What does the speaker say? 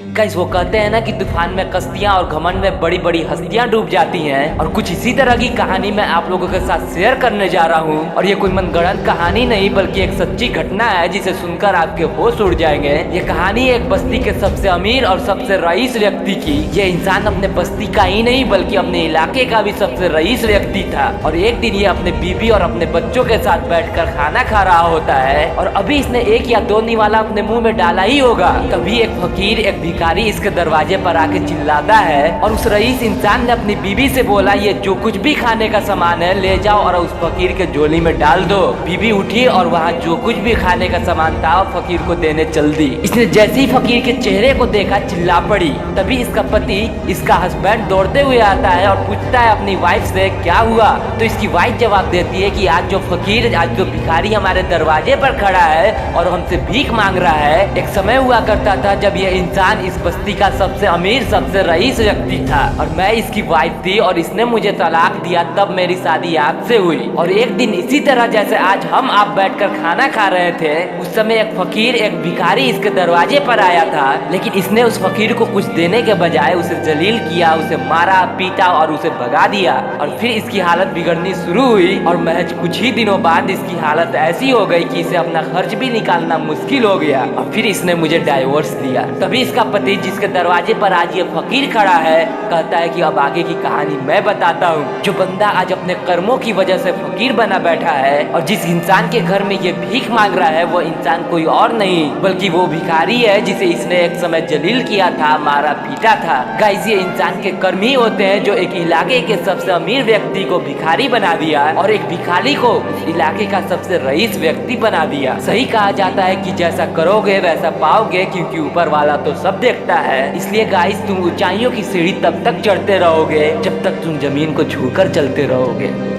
Guys वो कहते हैं ना कि तूफान में कश्तियां और घमंड में बड़ी बड़ी हस्तियां डूब जाती हैं, और कुछ इसी तरह की कहानी मैं आप लोगों के साथ शेयर करने जा रहा हूं। और ये कोई मनगढ़ंत कहानी नहीं बल्कि एक सच्ची घटना है जिसे सुनकर आपके होश उड़ जाएंगे। ये कहानी एक बस्ती के सबसे अमीर और सबसे रईस व्यक्ति की। ये इंसान अपने बस्ती का ही नहीं बल्कि अपने इलाके का भी सबसे रईस व्यक्ति था। और एक दिन ये अपने बीबी और अपने बच्चों के साथ बैठकर खाना खा रहा होता है, और अभी इसने एक या दो निवाला अपने मुंह में डाला ही होगा, तभी एक फकीर एक भिखारी इसके दरवाजे पर आके चिल्लाता है। और उस रईस इंसान ने अपनी बीबी से बोला, ये जो कुछ भी खाने का सामान है ले जाओ और उस फकीर के झोली में डाल दो। बीबी उठी और वहाँ जो कुछ भी खाने का सामान था फकीर को देने चल दी। इसने जैसे ही फकीर के चेहरे को देखा चिल्ला पड़ी। तभी इसका पति, इसका हस्बैंड दौड़ते हुए आता है और पूछता है अपनी वाइफ से क्या हुआ। तो इसकी वाइफ जवाब देती है कि आज जो फकीर, आज जो भिखारी हमारे दरवाजे पर खड़ा है और हमसे भीख मांग रहा है, एक समय हुआ करता था जब ये इंसान इस बस्ती का सबसे अमीर सबसे रईस व्यक्ति था, और मैं इसकी वाइफ थी और इसने मुझे तलाक दिया, तब मेरी शादी आपसे हुई। और एक दिन इसी तरह जैसे आज हम आप बैठकर खाना खा रहे थे, उस समय एक फकीर एक भिखारी इसके दरवाजे पर आया था, लेकिन इसने उस फकीर को कुछ देने के बजाय उसे जलील किया, उसे मारा पीटा और उसे भगा दिया। और फिर इसकी हालत बिगड़नी शुरू हुई और महज कुछ ही दिनों बाद इसकी हालत ऐसी हो गई कि इसे अपना खर्च भी निकालना मुश्किल हो गया, और फिर इसने मुझे डाइवोर्स दिया। तभी इसका पति, जिसके दरवाजे पर आज ये फकीर खड़ा है, कहता है कि अब आगे की कहानी मैं बताता हूँ। जो बंदा आज अपने कर्मों की वजह से फकीर बना बैठा है और जिस इंसान के घर में ये भीख मांग रहा है, वो इंसान कोई और नहीं बल्कि वो भिखारी है जिसे इसने एक समय जलील किया था, मारा पीटा था। गाइस ये इंसान के कर्म ही होते हैं जो एक इलाके के सबसे अमीर व्यक्ति को भिखारी बना दिया और एक भिखारी को उस इलाके का सबसे रईस व्यक्ति बना दिया। सही कहा जाता है कि जैसा करोगे वैसा पाओगे, क्योंकि ऊपर वाला तो सब देखता है। इसलिए गाइस तुम ऊंचाइयों की सीढ़ी तब तक चढ़ते रहोगे जब तक तुम जमीन को छूकर चलते रहोगे।